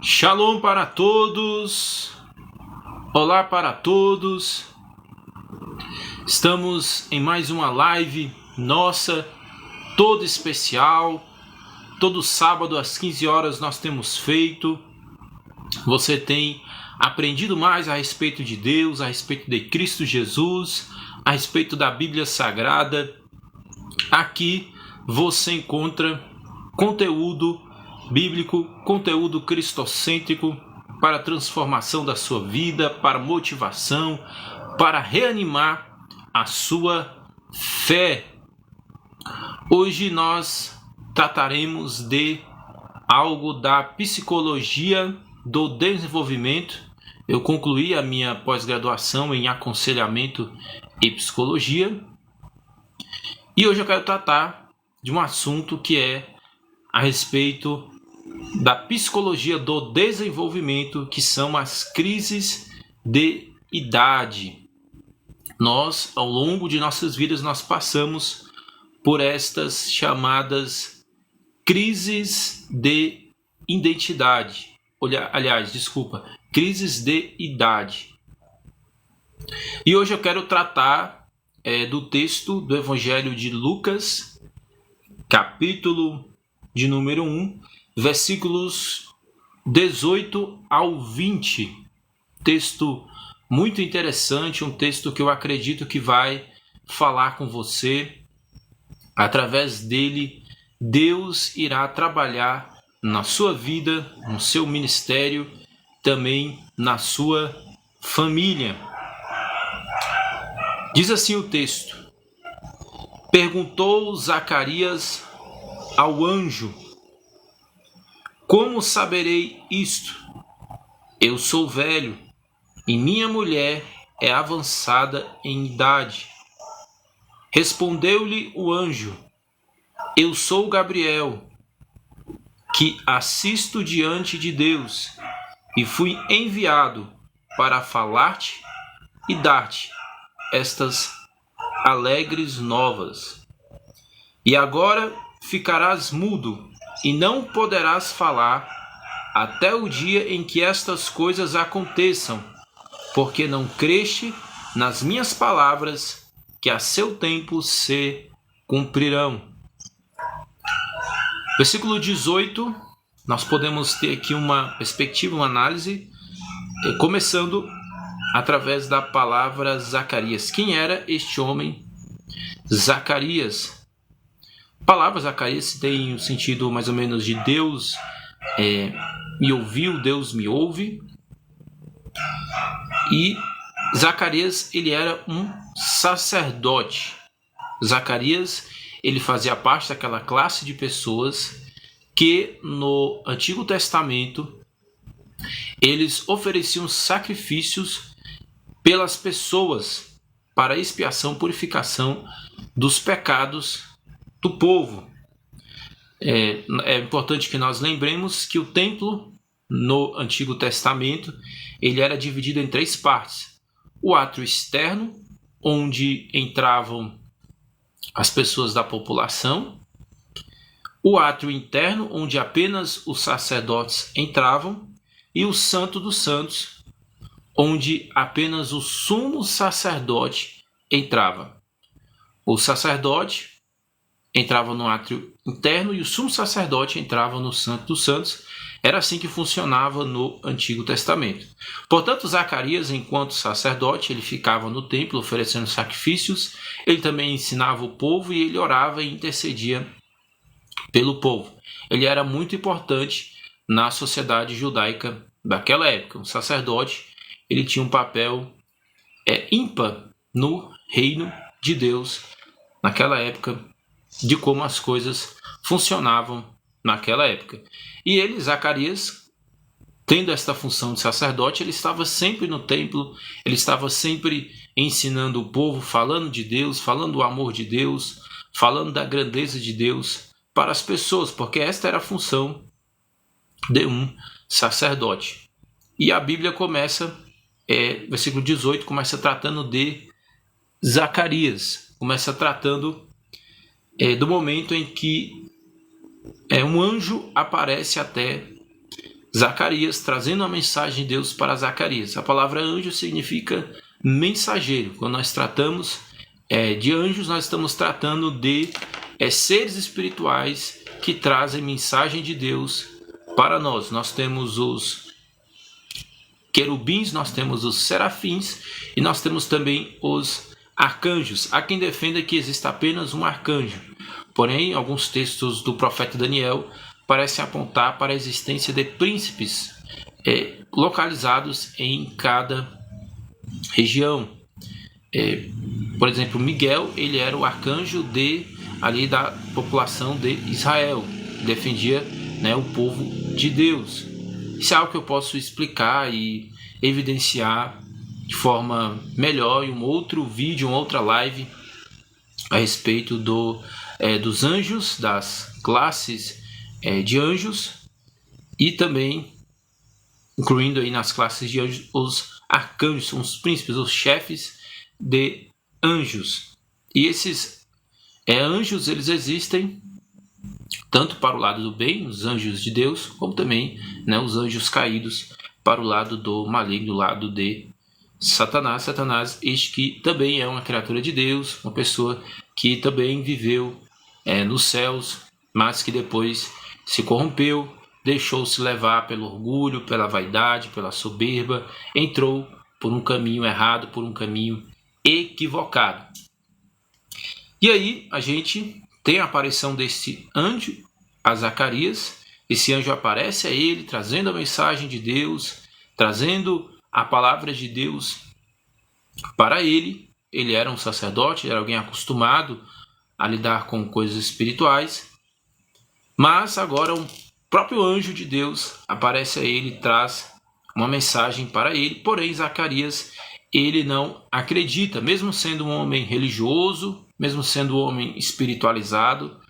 Shalom para todos, olá para todos. Estamos em mais uma live nossa, toda especial. Todo sábado às 15 horas nós temos feito. Você tem aprendido mais a respeito de Deus, a respeito de Cristo Jesus, a respeito da Bíblia Sagrada. Aqui você encontra conteúdo bíblico, conteúdo cristocêntrico para a transformação da sua vida, para motivação, para reanimar a sua fé. Hoje nós trataremos de algo da psicologia do desenvolvimento. Eu concluí a minha pós-graduação em aconselhamento e psicologia. E hoje eu quero tratar de um assunto que é a respeito da psicologia do desenvolvimento, que são as crises de idade. Nós, ao longo de nossas vidas, nós passamos por estas chamadas crises de identidade. Crises de idade. E hoje eu quero tratar do texto do Evangelho de Lucas, capítulo de número 1, versículos 18 ao 20. Texto muito interessante, um texto que eu acredito que vai falar com você. Através dele, Deus irá trabalhar na sua vida, no seu ministério, também na sua família. Diz assim o texto: Perguntou Zacarias ao anjo: Como saberei isto? Eu sou velho e minha mulher é avançada em idade. Respondeu-lhe o anjo: Eu sou Gabriel, que assisto diante de Deus, e fui enviado para falar-te e dar-te estas alegres novas. E agora ficarás mudo e não poderás falar até o dia em que estas coisas aconteçam, porque não creste nas minhas palavras, que a seu tempo se cumprirão. Versículo 18, nós podemos ter aqui uma perspectiva, uma análise, começando através da palavra Zacarias. Quem era este homem Zacarias? A palavra Zacarias tem o sentido mais ou menos de Deus me ouviu, Deus me ouve. E Zacarias, ele era um sacerdote. Zacarias, ele fazia parte daquela classe de pessoas que no Antigo Testamento eles ofereciam sacrifícios pelas pessoas para expiação, purificação dos pecados do povo. É importante que nós lembremos que o templo no Antigo Testamento ele era dividido em três partes: o átrio externo, onde entravam as pessoas da população; o átrio interno, onde apenas os sacerdotes entravam; e o Santo dos Santos, onde apenas o sumo sacerdote entrava. O sacerdote entrava no átrio interno e o sumo sacerdote entrava no Santo dos Santos. Era assim que funcionava no Antigo Testamento. Portanto, Zacarias, enquanto sacerdote, ele ficava no templo oferecendo sacrifícios. Ele também ensinava o povo e ele orava e intercedia pelo povo. Ele era muito importante na sociedade judaica daquela época. O sacerdote, ele tinha um papel ímpar no reino de Deus naquela época, de como as coisas funcionavam naquela época. E ele, Zacarias, tendo esta função de sacerdote, ele estava sempre no templo, ele estava sempre ensinando o povo, falando de Deus, falando do amor de Deus, falando da grandeza de Deus para as pessoas, porque esta era a função de um sacerdote. E a Bíblia começa, versículo 18, começa tratando de Zacarias, começa tratando do momento em que um anjo aparece até Zacarias trazendo a mensagem de Deus para Zacarias. A palavra anjo significa mensageiro. Quando nós tratamos de anjos, nós estamos tratando de seres espirituais que trazem mensagem de Deus para nós. Nós temos os querubins, nós temos os serafins e nós temos também os arcanjos. Há quem defenda que existe apenas um arcanjo. Porém, alguns textos do profeta Daniel parecem apontar para a existência de príncipes localizados em cada região. Por exemplo, Miguel, ele era o arcanjo ali da população de Israel, defendia, o povo de Deus. Isso é algo que eu posso explicar e evidenciar de forma melhor em um outro vídeo, uma outra live a respeito dos anjos, das classes de anjos e também incluindo aí nas classes de anjos os arcanjos, são os príncipes, os chefes de anjos. E esses anjos, eles existem tanto para o lado do bem, os anjos de Deus, como também os anjos caídos para o lado do maligno, do lado de Satanás. Satanás, este que também é uma criatura de Deus, uma pessoa que também viveu nos céus, mas que depois se corrompeu, deixou-se levar pelo orgulho, pela vaidade, pela soberba, entrou por um caminho errado, por um caminho equivocado. E aí a gente tem a aparição desse anjo a Zacarias. Esse anjo aparece a ele, trazendo a mensagem de Deus, trazendo a palavra de Deus para ele. Ele era um sacerdote, era alguém acostumado a lidar com coisas espirituais. Mas agora o próprio anjo de Deus aparece a ele, traz uma mensagem para ele. Porém, Zacarias, ele não acredita, mesmo sendo um homem religioso, mesmo sendo um homem espiritualizado,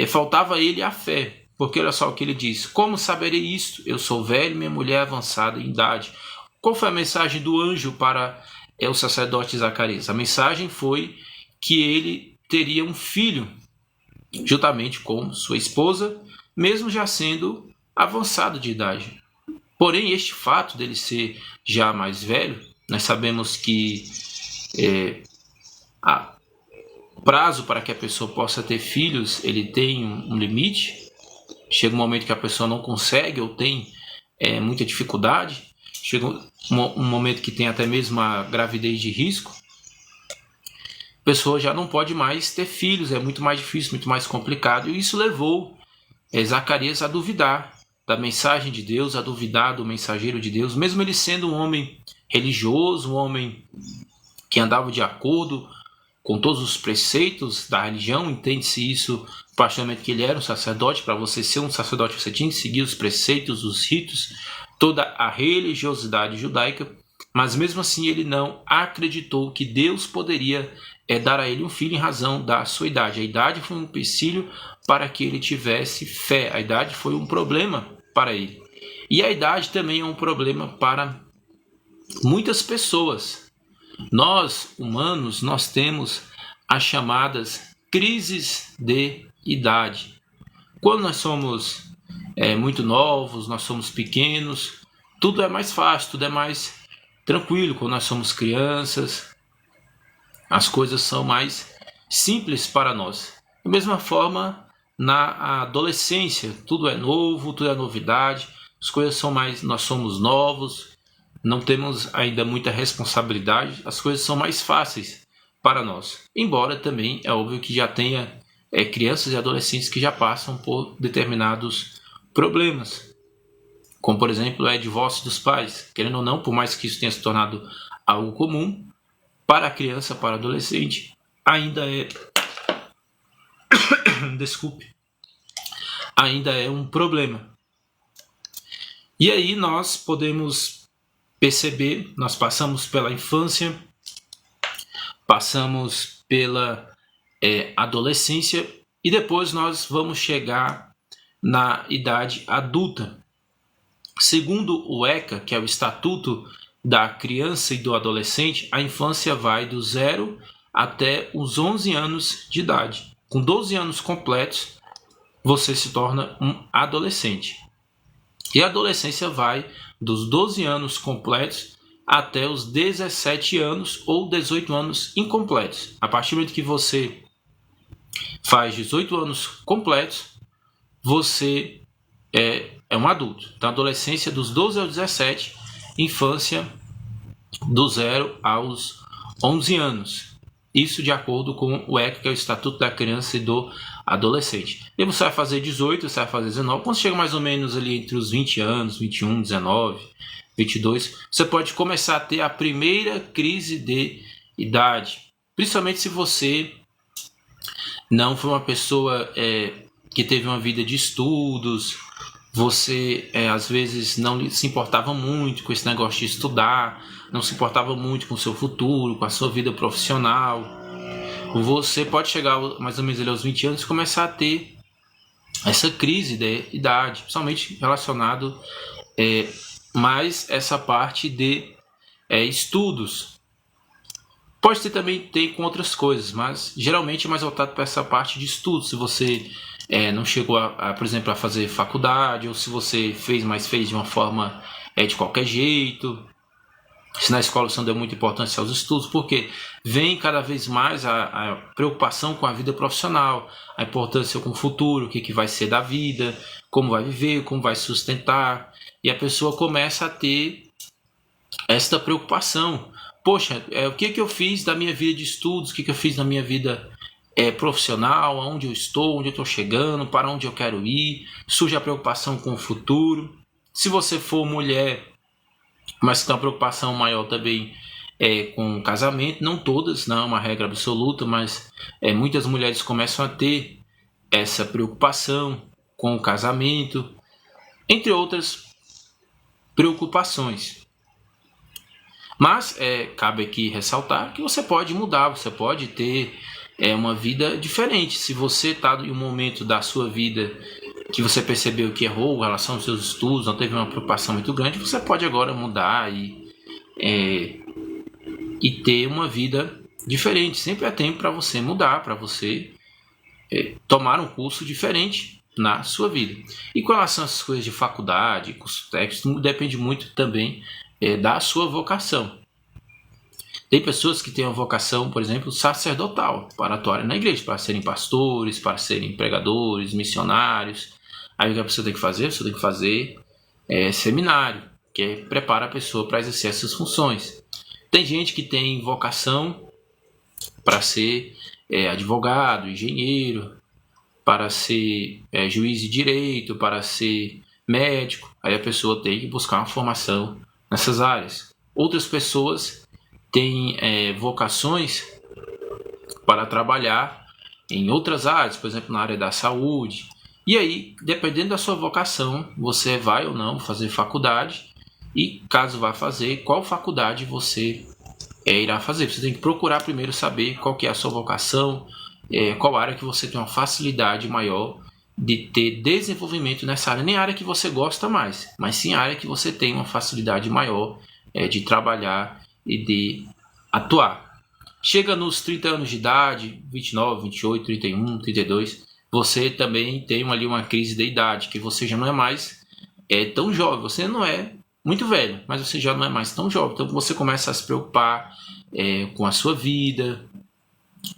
faltava a ele a fé. Porque olha só o que ele diz: como saberei isto? Eu sou velho, minha mulher avançada em idade. Qual foi a mensagem do anjo para o sacerdote Zacarias? A mensagem foi que ele teria um filho, juntamente com sua esposa, mesmo já sendo avançado de idade. Porém, este fato dele ser já mais velho, nós sabemos que o prazo para que a pessoa possa ter filhos, ele tem um limite. Chega um momento que a pessoa não consegue ou tem muita dificuldade. Chega um momento que tem até mesmo a gravidez de risco. A pessoa já não pode mais ter filhos, é muito mais difícil, muito mais complicado. E isso levou Zacarias a duvidar da mensagem de Deus, a duvidar do mensageiro de Deus, mesmo ele sendo um homem religioso, um homem que andava de acordo com todos os preceitos da religião. Entende-se isso a partir do momento que ele era um sacerdote. Para você ser um sacerdote, você tinha que seguir os preceitos, os ritos, toda a religiosidade judaica. Mas mesmo assim ele não acreditou que Deus poderia dar a ele um filho em razão da sua idade. A idade foi um empecilho para que ele tivesse fé. A idade foi um problema para ele. E a idade também é um problema para muitas pessoas. Nós, humanos, nós temos as chamadas crises de idade. Quando nós somos muito novos, nós somos pequenos, tudo é mais fácil, tudo é mais tranquilo. Quando nós somos crianças, as coisas são mais simples para nós. Da mesma forma, na adolescência, tudo é novo, tudo é novidade, as coisas são mais, nós somos novos, não temos ainda muita responsabilidade, as coisas são mais fáceis para nós. Embora também é óbvio que já tenha crianças e adolescentes que já passam por determinados problemas, como por exemplo divórcio dos pais. Querendo ou não, por mais que isso tenha se tornado algo comum, para a criança, para o adolescente, ainda ainda é um problema. E aí nós podemos perceber, nós passamos pela infância, passamos pela adolescência e depois nós vamos chegar na idade adulta. Segundo o ECA, que é o Estatuto da Criança e do Adolescente, a infância vai do 0 até os 11 anos de idade. Com 12 anos completos, você se torna um adolescente. E a adolescência vai dos 12 anos completos até os 17 anos ou 18 anos incompletos. A partir do momento que você faz 18 anos completos, você é um adulto. Então, adolescência dos 12 aos 17, infância do 0 aos 11 anos. Isso de acordo com o ECA, que é o Estatuto da Criança e do Adolescente. E você vai fazer 18, você vai fazer 19. Quando chega mais ou menos ali entre os 20 anos, 21, 19, 22, você pode começar a ter a primeira crise de idade. Principalmente se você não foi uma pessoa que teve uma vida de estudos, você às vezes não se importava muito com esse negócio de estudar, não se importava muito com o seu futuro, com a sua vida profissional. Você pode chegar mais ou menos ali aos 20 anos e começar a ter essa crise de idade, principalmente relacionado mais essa parte de estudos. Pode ter também ter com outras coisas, mas geralmente é mais voltado para essa parte de estudos. Se você não chegou, por exemplo, a fazer faculdade, ou se você fez, mas fez de uma forma de qualquer jeito. Se na escola você não deu muita importância aos estudos, porque vem cada vez mais a preocupação com a vida profissional, a importância com o futuro, o que vai ser da vida, como vai viver, como vai sustentar. E a pessoa começa a ter esta preocupação. Poxa, o que eu fiz da minha vida de estudos, o que eu fiz da minha vida profissional, aonde eu estou, onde eu estou chegando, para onde eu quero ir. Surge a preocupação com o futuro. Se você for mulher, mas tem uma preocupação maior também com o casamento, não todas, não é uma regra absoluta, mas muitas mulheres começam a ter essa preocupação com o casamento, entre outras preocupações. Mas cabe aqui ressaltar que você pode mudar, você pode ter uma vida diferente. Se você está em um momento da sua vida que você percebeu que errou em relação aos seus estudos, não teve uma preocupação muito grande, você pode agora mudar e ter uma vida diferente. Sempre há tempo para você mudar, para você tomar um curso diferente na sua vida. E com relação a essas coisas de faculdade, curso técnico, depende muito também da sua vocação. Tem pessoas que têm uma vocação, por exemplo, sacerdotal, para atuarem na igreja, para serem pastores, para serem pregadores, missionários. Aí o que a pessoa tem que fazer? Você tem que fazer seminário, que prepara a pessoa para exercer essas funções. Tem gente que tem vocação para ser advogado, engenheiro, para ser juiz de direito, para ser médico. Aí a pessoa tem que buscar uma formação nessas áreas. Outras pessoas têm vocações para trabalhar em outras áreas, por exemplo, na área da saúde. E aí, dependendo da sua vocação, você vai ou não fazer faculdade, e caso vá fazer, qual faculdade você irá fazer. Você tem que procurar primeiro saber qual que é a sua vocação, qual área que você tem uma facilidade maior de ter desenvolvimento nessa área. Nem a área que você gosta mais, mas sim a área que você tem uma facilidade maior de trabalhar e de atuar. Chega nos 30 anos de idade, 29, 28, 31, 32, você também tem ali uma crise de idade, que você já não é mais tão jovem. Você não é muito velho, mas você já não é mais tão jovem. Então você começa a se preocupar com a sua vida,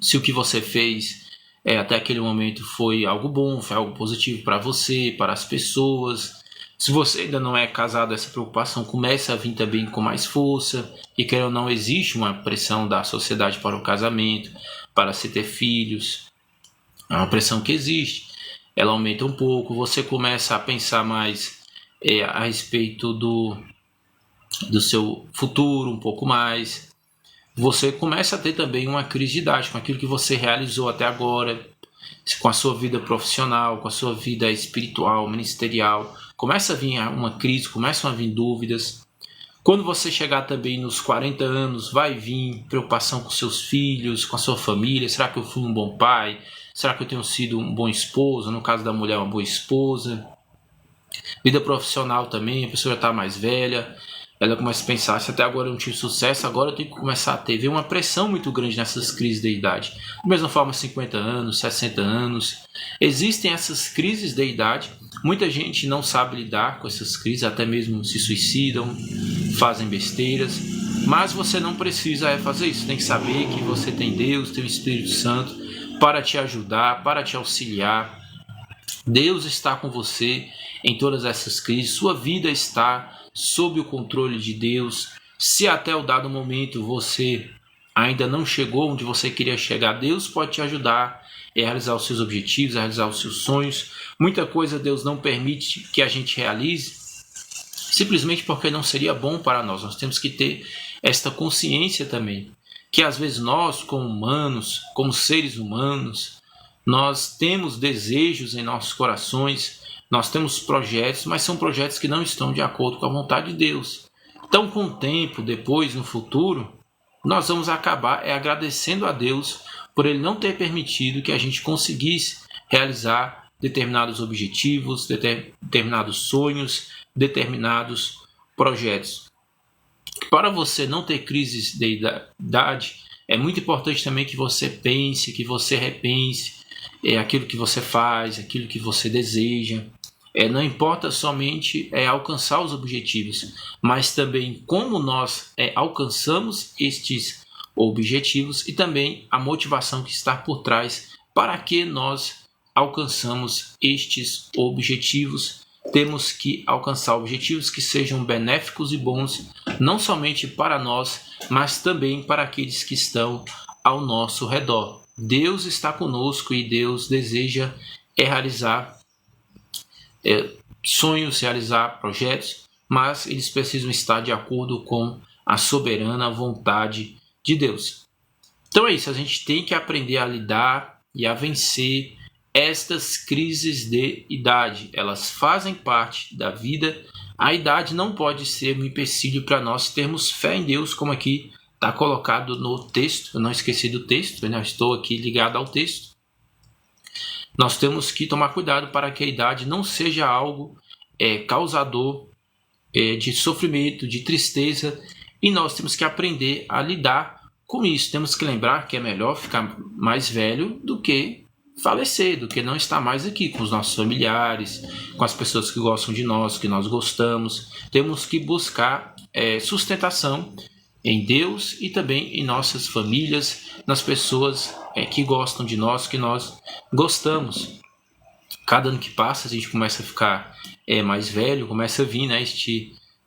se o que você fez até aquele momento foi algo bom, foi algo positivo para você, para as pessoas. Se você ainda não é casado, essa preocupação começa a vir também com mais força. E quer ou não, existe uma pressão da sociedade para o casamento, para se ter filhos. É uma pressão que existe. Ela aumenta um pouco. Você começa a pensar mais a respeito do seu futuro um pouco mais. Você começa a ter também uma crise de idade com aquilo que você realizou até agora, com a sua vida profissional, com a sua vida espiritual, ministerial. Começa a vir uma crise, começam a vir dúvidas. Quando você chegar também nos 40 anos, vai vir preocupação com seus filhos, com a sua família. Será que eu fui um bom pai? Será que eu tenho sido um bom esposo? No caso da mulher, uma boa esposa. Vida profissional também, a pessoa já está mais velha. Ela começa a pensar, se até agora eu não tive sucesso, agora eu tenho que começar a ter. Vem uma pressão muito grande nessas crises de idade. Da mesma forma, 50 anos, 60 anos. Existem essas crises de idade Muita gente não sabe lidar com essas crises, até mesmo se suicidam, fazem besteiras, mas você não precisa fazer isso. Tem que saber que você tem Deus, tem o Espírito Santo para te ajudar, para te auxiliar. Deus está com você em todas essas crises, sua vida está sob o controle de Deus. Se até o dado momento você ainda não chegou onde você queria chegar, Deus pode te ajudar a realizar os seus objetivos, a realizar os seus sonhos. Muita coisa Deus não permite que a gente realize, simplesmente porque não seria bom para nós. Nós temos que ter esta consciência também, que às vezes nós, como humanos, como seres humanos, nós temos desejos em nossos corações, nós temos projetos, mas são projetos que não estão de acordo com a vontade de Deus. Então, com o tempo, depois, no futuro, nós vamos acabar agradecendo a Deus por Ele não ter permitido que a gente conseguisse realizar determinados objetivos, determinados sonhos, determinados projetos. Para você não ter crises de idade, é muito importante também que você pense, que você repense aquilo que você faz, aquilo que você deseja. Não importa somente alcançar os objetivos, mas também como nós alcançamos estes objetivos e também a motivação que está por trás para que nós alcançamos estes objetivos. Temos que alcançar objetivos que sejam benéficos e bons, não somente para nós, mas também para aqueles que estão ao nosso redor. Deus está conosco e Deus deseja realizar sonhos, realizar projetos, mas eles precisam estar de acordo com a soberana vontade de Deus. Então é isso, a gente tem que aprender a lidar e a vencer estas crises de idade. Elas fazem parte da vida. A idade não pode ser um empecilho para nós termos fé em Deus, como aqui está colocado no texto. Eu não esqueci do texto, eu estou aqui ligado ao texto. Nós temos que tomar cuidado para que a idade não seja algo causador de sofrimento, de tristeza, e nós temos que aprender a lidar com isso. Temos que lembrar que é melhor ficar mais velho do que falecer, do que não estar mais aqui com os nossos familiares, com as pessoas que gostam de nós, que nós gostamos. Temos que buscar sustentação em Deus e também em nossas famílias, nas pessoas que gostam de nós, que nós gostamos. Cada ano que passa a gente começa a ficar mais velho, começa a vir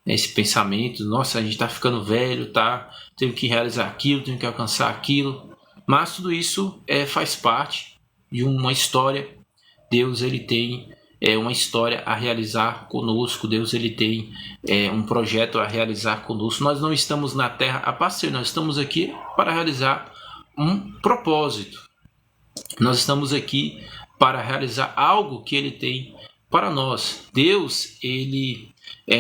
esse pensamento, nossa, a gente está ficando velho, tenho que realizar aquilo, tenho que alcançar aquilo, mas tudo isso faz parte de uma história. Deus ele tem uma história a realizar conosco. Deus ele tem um projeto a realizar conosco. Nós não estamos na terra a passeio, nós estamos aqui para realizar um propósito. Nós estamos aqui para realizar algo que ele tem para nós. Deus, ele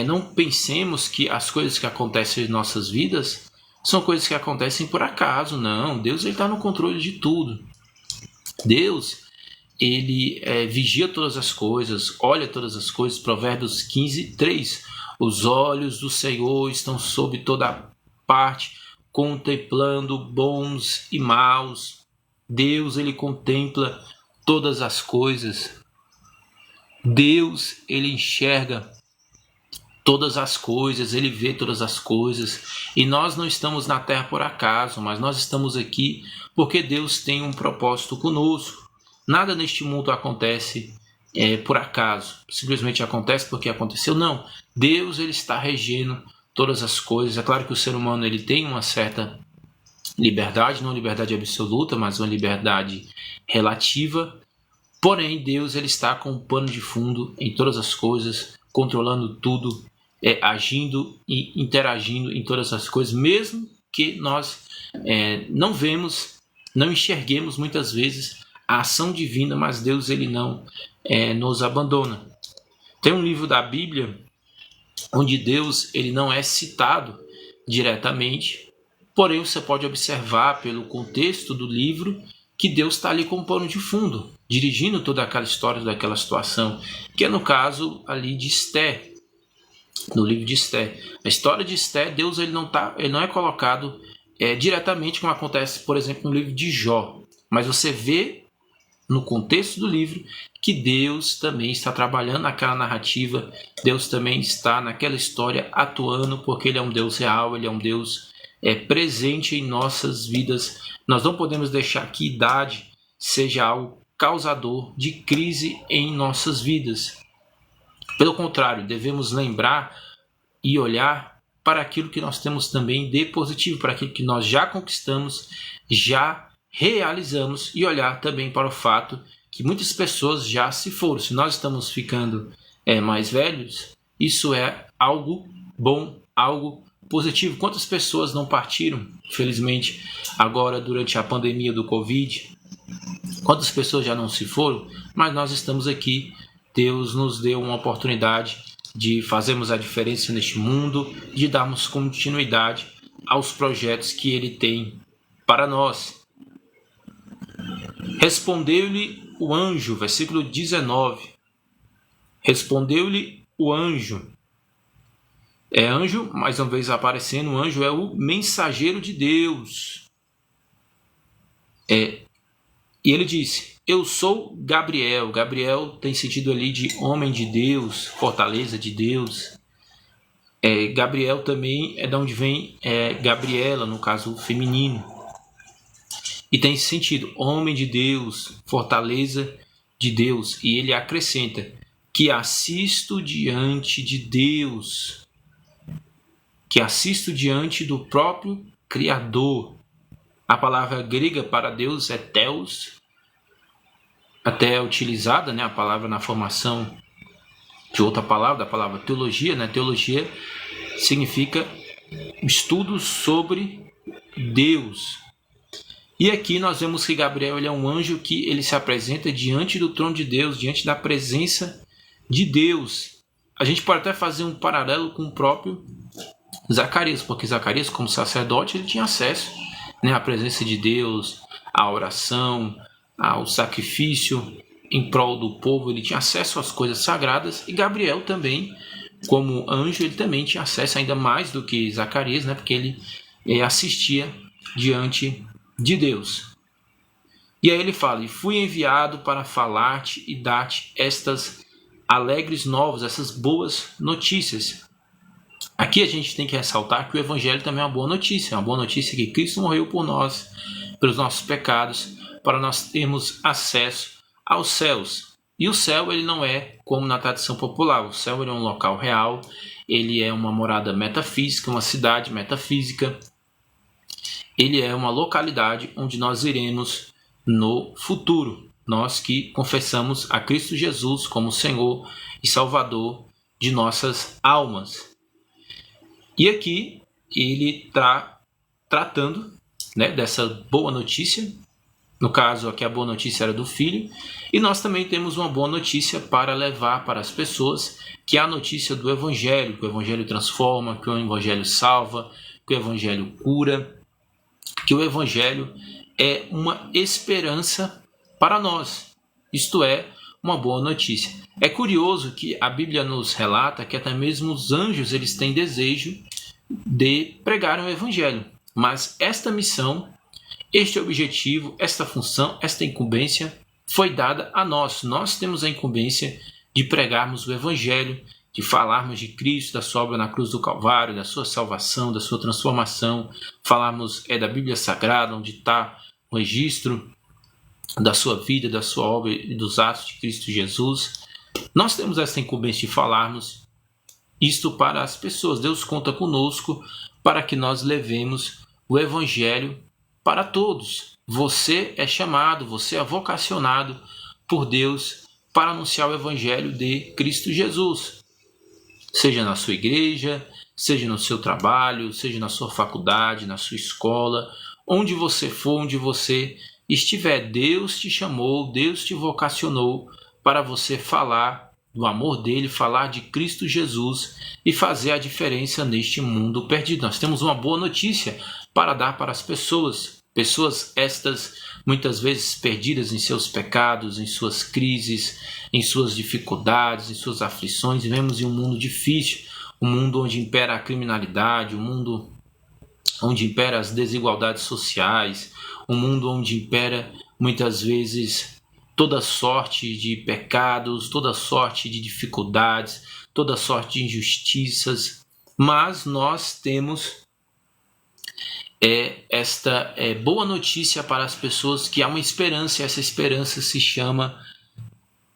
não pensemos que as coisas que acontecem em nossas vidas são coisas que acontecem por acaso. Não, Deus está no controle de tudo. Deus, ele vigia todas as coisas, olha todas as coisas. Provérbios 15, 3. Os olhos do Senhor estão sobre toda parte, contemplando bons e maus. Deus, ele contempla todas as coisas. Deus, ele enxerga todas as coisas, ele vê todas as coisas. E nós não estamos na terra por acaso, mas nós estamos aqui porque Deus tem um propósito conosco. Nada neste mundo acontece por acaso, simplesmente acontece porque aconteceu. Não, Deus ele está regendo todas as coisas. É claro que o ser humano ele tem uma certa liberdade, não liberdade absoluta, mas uma liberdade relativa. Porém, Deus ele está com um pano de fundo em todas as coisas, controlando tudo, agindo e interagindo em todas as coisas, mesmo que nós não vemos, não enxerguemos muitas vezes a ação divina, mas Deus ele não nos abandona. Tem um livro da Bíblia onde Deus ele não é citado diretamente, porém você pode observar pelo contexto do livro que Deus está ali com um pano de fundo, dirigindo toda aquela história daquela situação, que é no caso ali de Esther, no livro de Esther. A história de Esther, Deus ele não é colocado diretamente como acontece, por exemplo, no livro de Jó, mas você vê no contexto do livro, que Deus também está trabalhando naquela narrativa, Deus também está naquela história atuando, porque Ele é um Deus real, Ele é um Deus presente em nossas vidas. Nós não podemos deixar que idade seja algo causador de crise em nossas vidas. Pelo contrário, devemos lembrar e olhar para aquilo que nós temos também de positivo, para aquilo que nós já conquistamos, já realizamos, e olhar também para o fato que muitas pessoas já se foram. Se nós estamos ficando mais velhos, isso é algo bom, algo positivo. Quantas pessoas não partiram, felizmente, agora durante a pandemia do Covid? Quantas pessoas já não se foram? Mas nós estamos aqui. Deus nos deu uma oportunidade de fazermos a diferença neste mundo, de darmos continuidade aos projetos que Ele tem para nós. Respondeu-lhe o anjo, versículo 19. Respondeu-lhe o anjo. Anjo, mais uma vez aparecendo, o anjo é o mensageiro de Deus. E ele disse: eu sou Gabriel. Gabriel tem sentido ali de homem de Deus, fortaleza de Deus. Gabriel também é de onde vem Gabriela, no caso feminino. E tem sentido homem de Deus, fortaleza de Deus. E ele acrescenta que assisto diante de Deus, que assisto diante do próprio Criador. A palavra grega para Deus é Theos, até utilizada, a palavra na formação de outra palavra, da palavra teologia. Teologia significa estudo sobre Deus. E aqui nós vemos que Gabriel ele é um anjo que ele se apresenta diante do trono de Deus, diante da presença de Deus. A gente pode até fazer um paralelo com o próprio Zacarias, porque Zacarias, como sacerdote, ele tinha acesso à presença de Deus, à oração, ao sacrifício em prol do povo. Ele tinha acesso às coisas sagradas. E Gabriel também, como anjo, ele também tinha acesso ainda mais do que Zacarias, porque ele assistia diante de Deus. E aí ele fala: e fui enviado para falar-te e dar-te estas alegres novas, essas boas notícias. Aqui a gente tem que ressaltar que o Evangelho também é uma boa notícia. É uma boa notícia que Cristo morreu por nós, pelos nossos pecados, para nós termos acesso aos céus. E o céu ele não é como na tradição popular. O céu ele é um local real, ele é uma morada metafísica, uma cidade metafísica. Ele é uma localidade onde nós iremos no futuro. Nós que confessamos a Cristo Jesus como Senhor e Salvador de nossas almas. E aqui ele está tratando dessa boa notícia. No caso aqui a boa notícia era do Filho. E nós também temos uma boa notícia para levar para as pessoas, que é a notícia do Evangelho. Que o Evangelho transforma, que o Evangelho salva, que o Evangelho cura, que o Evangelho é uma esperança para nós. Isto é, uma boa notícia. É curioso que a Bíblia nos relata que até mesmo os anjos eles têm desejo de pregar o Evangelho. Mas esta missão, este objetivo, esta função, esta incumbência foi dada a nós. Nós temos a incumbência de pregarmos o Evangelho, de falarmos de Cristo, da sua obra na cruz do Calvário, da sua salvação, da sua transformação. Falarmos da Bíblia Sagrada, onde está o registro da sua vida, da sua obra e dos atos de Cristo Jesus. Nós temos essa incumbência de falarmos isto para as pessoas. Deus conta conosco para que nós levemos o Evangelho para todos. Você é chamado, você é vocacionado por Deus para anunciar o Evangelho de Cristo Jesus. Seja na sua igreja, seja no seu trabalho, seja na sua faculdade, na sua escola, onde você for, onde você estiver, Deus te chamou, Deus te vocacionou para você falar do amor dele, falar de Cristo Jesus e fazer a diferença neste mundo perdido. Nós temos uma boa notícia para dar para as pessoas. Pessoas estas muitas vezes perdidas em seus pecados, em suas crises, em suas dificuldades, em suas aflições. Vivemos em um mundo difícil, um mundo onde impera a criminalidade, um mundo onde impera as desigualdades sociais, um mundo onde impera muitas vezes toda sorte de pecados, toda sorte de dificuldades, toda sorte de injustiças, mas nós temos esta boa notícia para as pessoas, que há uma esperança, e essa esperança se chama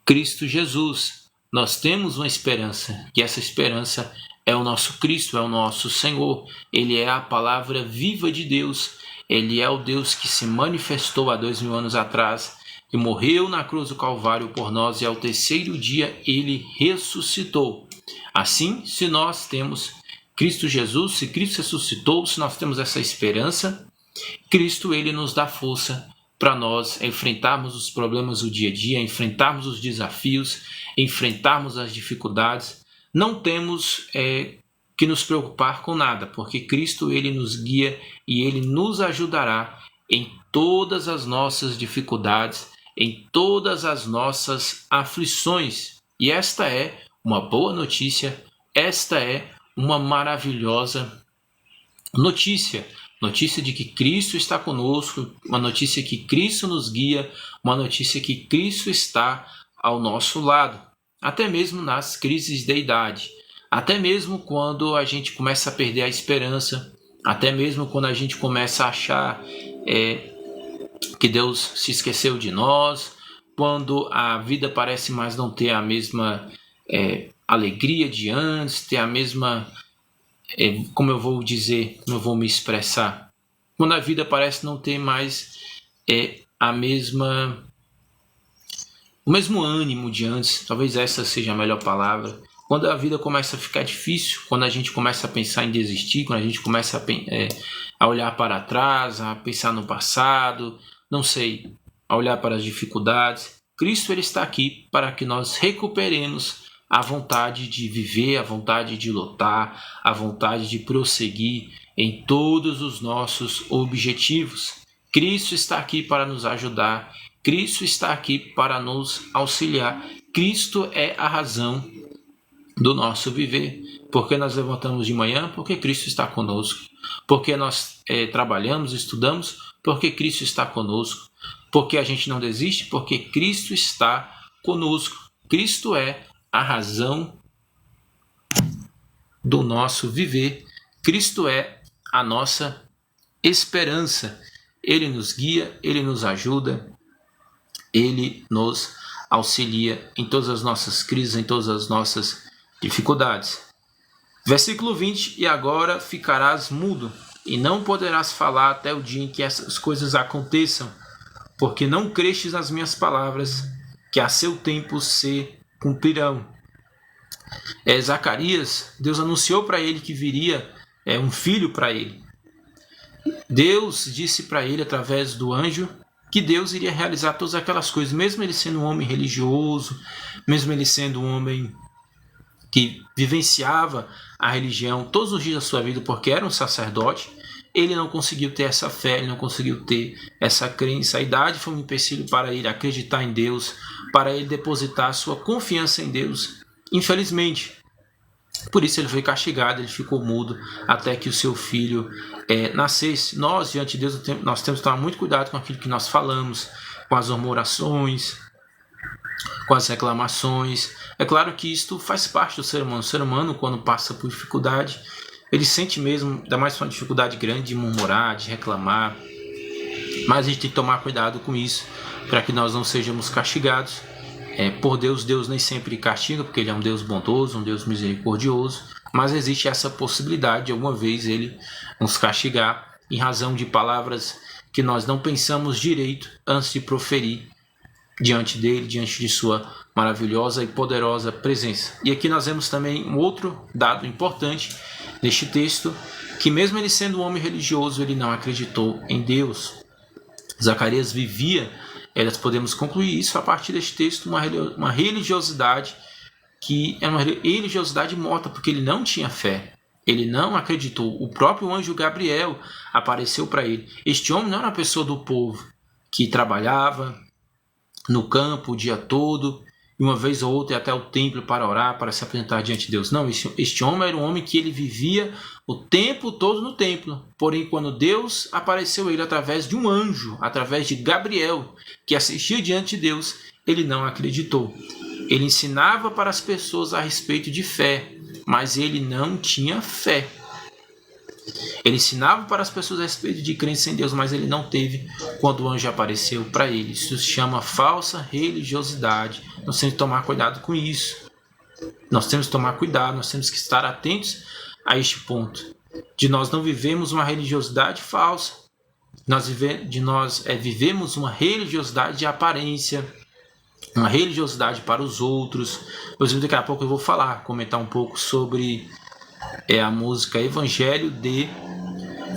Cristo Jesus. Nós temos uma esperança, que essa esperança é o nosso Cristo, é o nosso Senhor. Ele é a palavra viva de Deus. Ele é o Deus que se manifestou há 2000 anos atrás, que morreu na cruz do Calvário por nós, e ao terceiro dia ele ressuscitou. Assim, se nós temos Cristo Jesus, se Cristo ressuscitou, se nós temos essa esperança, Cristo ele nos dá força para nós enfrentarmos os problemas do dia a dia, enfrentarmos os desafios, enfrentarmos as dificuldades. Não temos que nos preocupar com nada, porque Cristo ele nos guia e ele nos ajudará em todas as nossas dificuldades, em todas as nossas aflições. E esta é uma boa notícia, esta é uma maravilhosa notícia. Notícia de que Cristo está conosco, uma notícia que Cristo nos guia, uma notícia que Cristo está ao nosso lado. Até mesmo nas crises da idade, até mesmo quando a gente começa a perder a esperança, até mesmo quando a gente começa a achar que Deus se esqueceu de nós, quando a vida parece mais não ter a mesma alegria de antes, ter a mesma... como eu vou dizer, como eu vou me expressar, quando a vida parece não ter mais o mesmo ânimo de antes, talvez essa seja a melhor palavra. Quando a vida começa a ficar difícil, quando a gente começa a pensar em desistir, quando a gente começa a olhar para trás, a pensar no passado, não sei, a olhar para as dificuldades, Cristo ele está aqui para que nós recuperemos a vontade de viver, a vontade de lutar, a vontade de prosseguir em todos os nossos objetivos. Cristo está aqui para nos ajudar, Cristo está aqui para nos auxiliar. Cristo é a razão do nosso viver. Porque nós levantamos de manhã? Porque Cristo está conosco. Porque nós trabalhamos, estudamos? Porque Cristo está conosco. Porque a gente não desiste? Porque Cristo está conosco. Cristo é a razão do nosso viver. Cristo é a nossa esperança. Ele nos guia, ele nos ajuda, ele nos auxilia em todas as nossas crises, em todas as nossas dificuldades. Versículo 20: e agora ficarás mudo, e não poderás falar até o dia em que essas coisas aconteçam, porque não crestes nas minhas palavras, que a seu tempo se cumprirão. Zacarias, Deus anunciou para ele que viria um filho para ele. Deus disse para ele através do anjo que Deus iria realizar todas aquelas coisas, mesmo ele sendo um homem religioso, mesmo ele sendo um homem que vivenciava a religião todos os dias da sua vida, porque era um sacerdote. Ele não conseguiu ter essa fé, ele não conseguiu ter essa crença. A idade foi um empecilho para ele acreditar em Deus, para ele depositar sua confiança em Deus. Infelizmente, por isso ele foi castigado, ele ficou mudo até que o seu filho nascesse. Nós, diante de Deus, nós temos que tomar muito cuidado com aquilo que nós falamos, com as murmurações, com as reclamações. É claro que isto faz parte do ser humano. O ser humano, quando passa por dificuldade, ele sente mesmo, ainda mais uma dificuldade grande, de murmurar, de reclamar. Mas a gente tem que tomar cuidado com isso, para que nós não sejamos castigados por Deus. Deus nem sempre castiga, porque ele é um Deus bondoso, um Deus misericordioso, mas existe essa possibilidade de alguma vez ele nos castigar em razão de palavras que nós não pensamos direito antes de proferir diante dele, diante de sua maravilhosa e poderosa presença. E aqui nós vemos também um outro dado importante neste texto, que mesmo ele sendo um homem religioso, ele não acreditou em Deus. Zacarias vivia, nós podemos concluir isso a partir deste texto, uma religiosidade que é uma religiosidade morta, porque ele não tinha fé, ele não acreditou. O próprio anjo Gabriel apareceu para ele. Este homem não era uma pessoa do povo que trabalhava no campo o dia todo, e uma vez ou outra ir até o templo para orar, para se apresentar diante de Deus. Não, este homem era um homem que ele vivia o tempo todo no templo. Porém, quando Deus apareceu a ele através de um anjo, através de Gabriel, que assistia diante de Deus, ele não acreditou. Ele ensinava para as pessoas a respeito de fé, mas ele não tinha fé. Ele ensinava para as pessoas a respeito de crença em Deus, mas ele não teve quando o anjo apareceu para ele. Isso se chama falsa religiosidade. Nós temos que tomar cuidado com isso. Nós temos que tomar cuidado, nós temos que estar atentos a este ponto. De nós não vivemos uma religiosidade falsa. Nós vivemos uma religiosidade de aparência, uma religiosidade para os outros. Por exemplo, daqui a pouco eu vou comentar um pouco sobre a música Evangelho de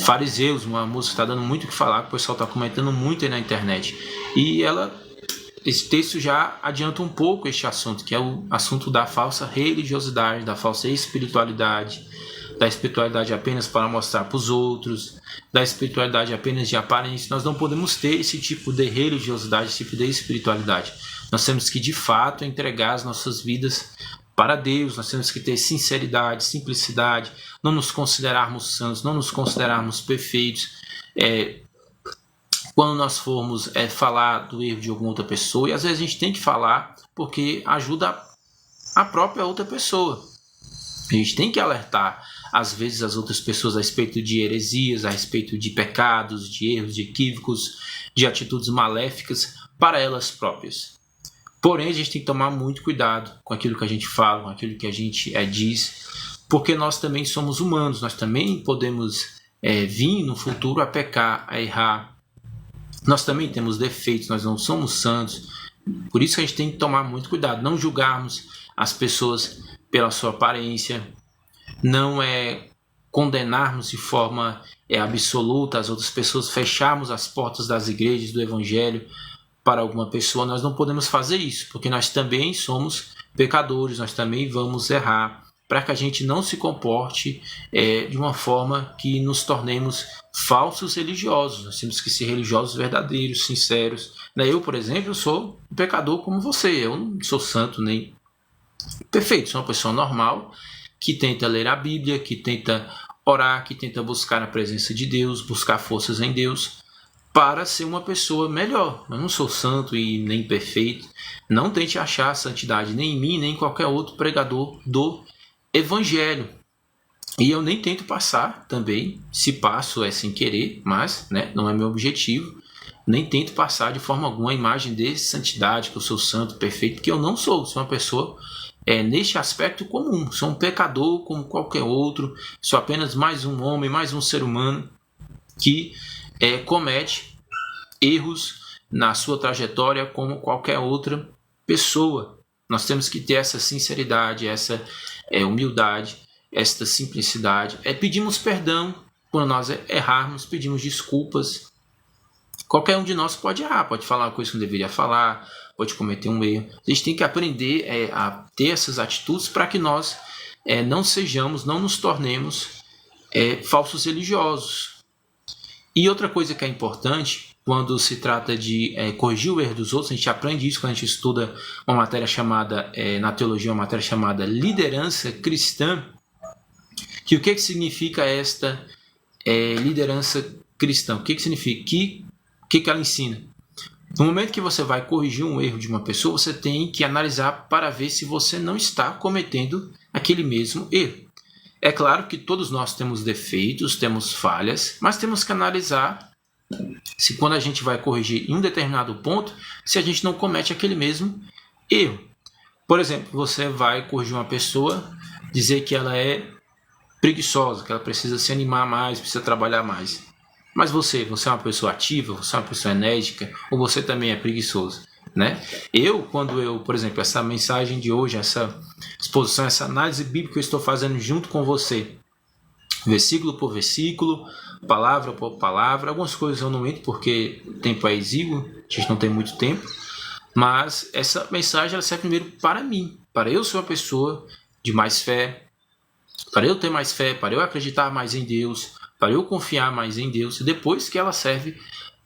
Fariseus, uma música que está dando muito o que falar, que o pessoal está comentando muito aí na internet. E esse texto já adianta um pouco este assunto, que é o assunto da falsa religiosidade, da falsa espiritualidade, da espiritualidade apenas para mostrar para os outros, da espiritualidade apenas de aparência. Nós não podemos ter esse tipo de religiosidade, esse tipo de espiritualidade. Nós temos que, de fato, entregar as nossas vidas para Deus. Nós temos que ter sinceridade, simplicidade, não nos considerarmos santos, não nos considerarmos perfeitos. Quando nós formos falar do erro de alguma outra pessoa, e às vezes a gente tem que falar porque ajuda a própria outra pessoa. A gente tem que alertar, às vezes, as outras pessoas a respeito de heresias, a respeito de pecados, de erros, de equívocos, de atitudes maléficas para elas próprias. Porém, a gente tem que tomar muito cuidado com aquilo que a gente fala, com aquilo que a gente diz, porque nós também somos humanos, nós também podemos vir no futuro a pecar, a errar. Nós também temos defeitos, nós não somos santos. Por isso que a gente tem que tomar muito cuidado, não julgarmos as pessoas pela sua aparência, não condenarmos de forma absoluta as outras pessoas, fecharmos as portas das igrejas, do evangelho para alguma pessoa. Nós não podemos fazer isso, porque nós também somos pecadores, nós também vamos errar, para que a gente não se comporte de uma forma que nos tornemos falsos religiosos. Nós temos que ser religiosos verdadeiros, sinceros. Eu, por exemplo, sou um pecador como você, eu não sou santo nem perfeito, sou uma pessoa normal que tenta ler a Bíblia, que tenta orar, que tenta buscar a presença de Deus, buscar forças em Deus para ser uma pessoa melhor. Eu não sou santo e nem perfeito. Não tente achar a santidade nem em mim, nem em qualquer outro pregador do Evangelho. E eu nem tento passar também, se passo sem querer, mas não é meu objetivo. Nem tento passar de forma alguma a imagem de santidade, que eu sou santo, perfeito, porque eu não sou. Sou uma pessoa neste aspecto comum. Sou um pecador como qualquer outro. Sou apenas mais um homem, mais um ser humano que comete erros na sua trajetória como qualquer outra pessoa. Nós temos que ter essa sinceridade, essa humildade, esta simplicidade. Pedimos perdão quando nós errarmos, pedimos desculpas. Qualquer um de nós pode errar, pode falar uma coisa que não deveria falar, pode cometer um erro. A gente tem que aprender a ter essas atitudes para que nós não nos tornemos falsos religiosos. E outra coisa que é importante, quando se trata de corrigir o erro dos outros, a gente aprende isso quando a gente estuda uma matéria chamada, na teologia, uma matéria chamada liderança cristã, que o que significa esta liderança cristã? O que significa? O que ela ensina? No momento que você vai corrigir um erro de uma pessoa, você tem que analisar para ver se você não está cometendo aquele mesmo erro. É claro que todos nós temos defeitos, temos falhas, mas temos que analisar se quando a gente vai corrigir em um determinado ponto, se a gente não comete aquele mesmo erro. Por exemplo, você vai corrigir uma pessoa, dizer que ela é preguiçosa, que ela precisa se animar mais, precisa trabalhar mais. Mas você é uma pessoa ativa, você é uma pessoa enérgica, ou você também é preguiçoso, por exemplo, essa mensagem de hoje, essa exposição, essa análise bíblica que eu estou fazendo junto com você, versículo por versículo, palavra por palavra, algumas coisas eu não entro porque o tempo é exíguo, a gente não tem muito tempo, mas essa mensagem ela serve primeiro para mim, para eu ser uma pessoa de mais fé, para eu ter mais fé, para eu acreditar mais em Deus, para eu confiar mais em Deus, e depois que ela serve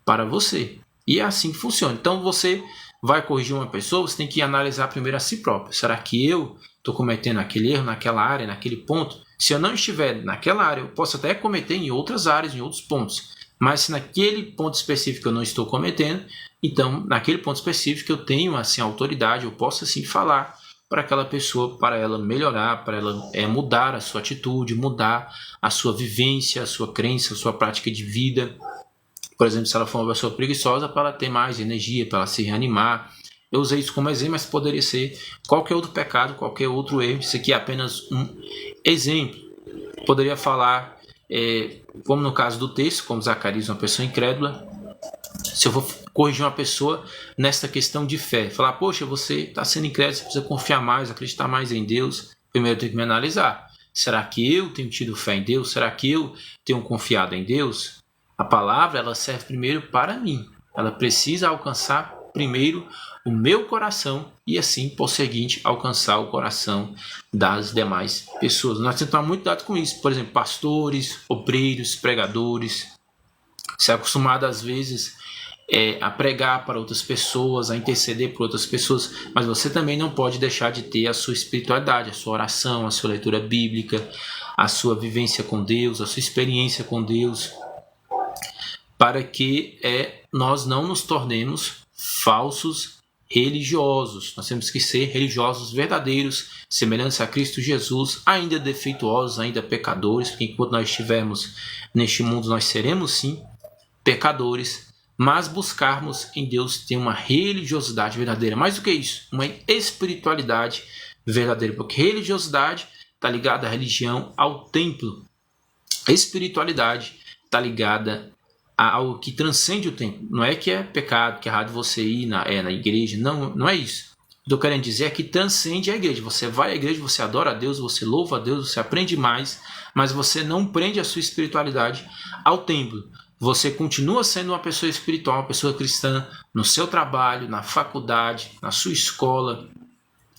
para você. E é assim que funciona. Então você vai corrigir uma pessoa, você tem que analisar primeiro a si próprio. Será que eu estou cometendo aquele erro naquela área, naquele ponto? Se eu não estiver naquela área, eu posso até cometer em outras áreas, em outros pontos. Mas se naquele ponto específico eu não estou cometendo, então naquele ponto específico eu tenho assim autoridade, eu posso assim falar para aquela pessoa, para ela melhorar, para ela mudar a sua atitude, mudar a sua vivência, a sua crença, a sua prática de vida. Por exemplo, se ela for uma pessoa preguiçosa, para ela ter mais energia, para ela se reanimar. Eu usei isso como exemplo, mas poderia ser qualquer outro pecado, qualquer outro erro. Isso aqui é apenas um exemplo. Poderia falar, como no caso do texto, como Zacarias, uma pessoa incrédula. Se eu vou corrigir uma pessoa nesta questão de fé, falar, poxa, você está sendo incrédulo, você precisa confiar mais, acreditar mais em Deus. Primeiro eu tenho que me analisar. Será que eu tenho tido fé em Deus? Será que eu tenho confiado em Deus? A palavra, ela serve primeiro para mim. Ela precisa alcançar primeiro o meu coração e assim, por seguinte, alcançar o coração das demais pessoas. Nós temos que tomar muito cuidado com isso. Por exemplo, pastores, obreiros, pregadores, se é acostumado às vezes a pregar para outras pessoas, a interceder por outras pessoas, mas você também não pode deixar de ter a sua espiritualidade, a sua oração, a sua leitura bíblica, a sua vivência com Deus, a sua experiência com Deus, para que nós não nos tornemos falsos religiosos. Nós temos que ser religiosos verdadeiros, semelhantes a Cristo Jesus, ainda defeituosos, ainda pecadores, porque enquanto nós estivermos neste mundo, nós seremos sim pecadores, mas buscarmos em Deus ter uma religiosidade verdadeira. Mais do que isso, uma espiritualidade verdadeira, porque religiosidade está ligada à religião, ao templo. A espiritualidade está ligada a algo que transcende o templo. Não é que é pecado, que é errado você ir na igreja. Não é isso. O que eu estou querendo dizer é que transcende a igreja. Você vai à igreja, você adora a Deus, você louva a Deus, você aprende mais, mas você não prende a sua espiritualidade ao templo. Você continua sendo uma pessoa espiritual, uma pessoa cristã, no seu trabalho, na faculdade, na sua escola,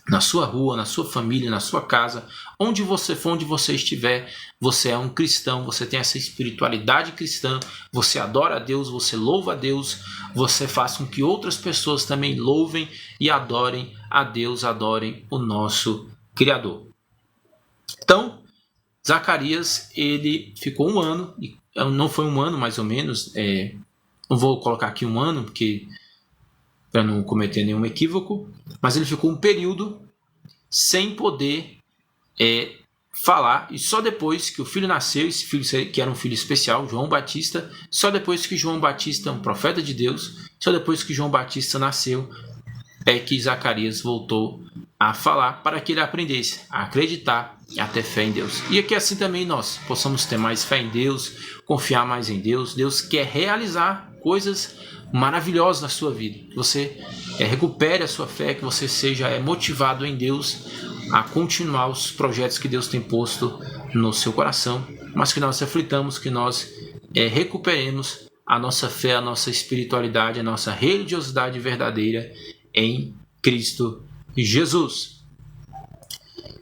na sua rua, na sua família, na sua casa, onde você for, onde você estiver, você é um cristão, você tem essa espiritualidade cristã, você adora a Deus, você louva a Deus, você faz com que outras pessoas também louvem e adorem a Deus, adorem o nosso Criador. Então, Zacarias, ele ficou 1 ano, não foi 1 ano mais ou menos, não vou colocar aqui 1 ano, porque para não cometer nenhum equívoco, mas ele ficou um período sem poder falar, e só depois que o filho nasceu, esse filho que era um filho especial, João Batista, só depois que João Batista, um profeta de Deus, só depois que João Batista nasceu, é que Zacarias voltou a falar para que ele aprendesse a acreditar e a ter fé em Deus. E que assim também nós possamos ter mais fé em Deus, confiar mais em Deus. Deus quer realizar coisas maravilhosas na sua vida. Que você recupere a sua fé, que você seja motivado em Deus a continuar os projetos que Deus tem posto no seu coração, mas que nós reflitamos, que nós recuperemos a nossa fé, a nossa espiritualidade, a nossa religiosidade verdadeira em Cristo Jesus.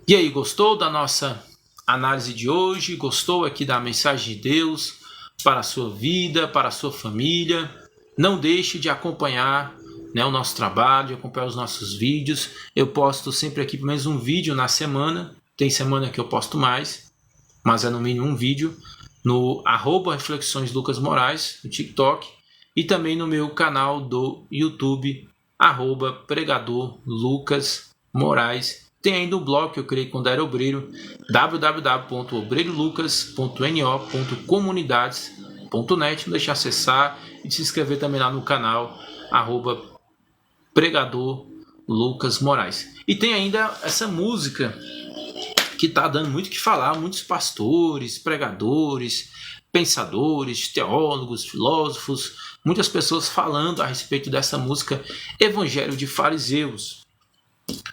E aí, gostou da nossa análise de hoje? Gostou aqui da mensagem de Deus para a sua vida, para a sua família? Não deixe de acompanhar o nosso trabalho, de acompanhar os nossos vídeos. Eu posto sempre aqui pelo menos um vídeo na semana. Tem semana que eu posto mais, mas é no mínimo um vídeo no @reflexõeslucasmorais no TikTok e também no meu canal do YouTube @pregadorlucasmorais. Tem ainda um blog que eu criei quando era obreiro, www.obreirolucas.no.comunidades.net. Não deixe de acessar e de se inscrever também lá no canal @pregadorlucasmorais. E tem ainda essa música que está dando muito o que falar, muitos pastores, pregadores, pensadores, teólogos, filósofos, muitas pessoas falando a respeito dessa música Evangelho de Fariseus.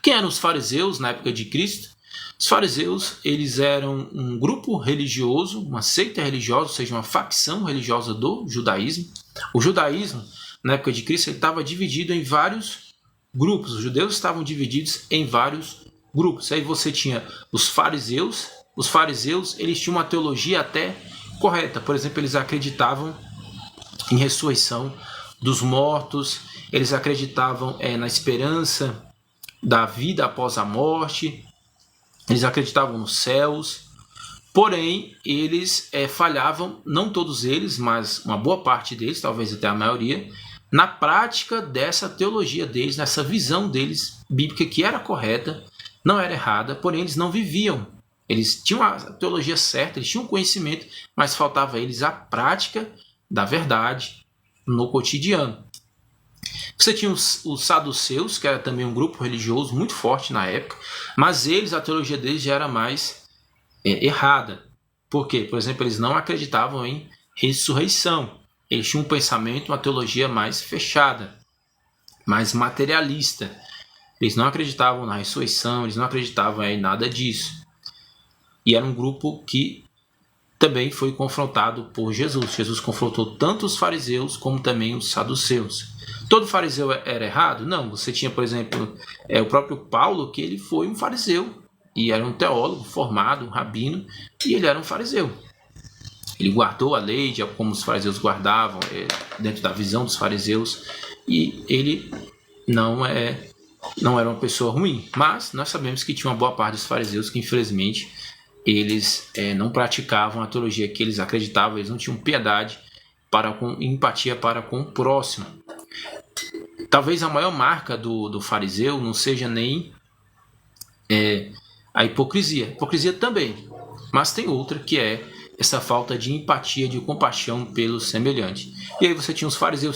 Quem eram os fariseus na época de Cristo? Os fariseus, eles eram um grupo religioso, uma seita religiosa, ou seja, uma facção religiosa do judaísmo. O judaísmo, na época de Cristo, ele estava dividido em vários grupos. Os judeus estavam divididos em vários grupos. Aí você tinha os fariseus. Os fariseus, eles tinham uma teologia até correta. Por exemplo, eles acreditavam em ressurreição dos mortos, eles acreditavam na esperança da vida após a morte, eles acreditavam nos céus, porém eles falhavam, não todos eles, mas uma boa parte deles, talvez até a maioria, na prática dessa teologia deles, nessa visão deles bíblica que era correta, não era errada, porém eles não viviam. Eles tinham a teologia certa, eles tinham conhecimento, mas faltava a eles a prática da verdade no cotidiano. Você tinha os saduceus, que era também um grupo religioso muito forte na época, mas eles, a teologia deles já era mais errada. Por quê? Por exemplo, eles não acreditavam em ressurreição. Eles tinham um pensamento, uma teologia mais fechada, mais materialista. Eles não acreditavam na ressurreição, eles não acreditavam em nada disso. E era um grupo que também foi confrontado por Jesus. Jesus confrontou tanto os fariseus como também os saduceus. Todo fariseu era errado? Não. Você tinha, por exemplo, o próprio Paulo, que ele foi um fariseu e era um teólogo formado, um rabino, e ele era um fariseu. Ele guardou a lei como os fariseus guardavam, dentro da visão dos fariseus, e ele não era uma pessoa ruim. Mas nós sabemos que tinha uma boa parte dos fariseus que, infelizmente, eles não praticavam a teologia que eles acreditavam, eles não tinham piedade, empatia para com o próximo. Talvez a maior marca do fariseu não seja nem a hipocrisia. Hipocrisia também, mas tem outra que é essa falta de empatia, de compaixão pelo semelhante. E aí você tinha os fariseus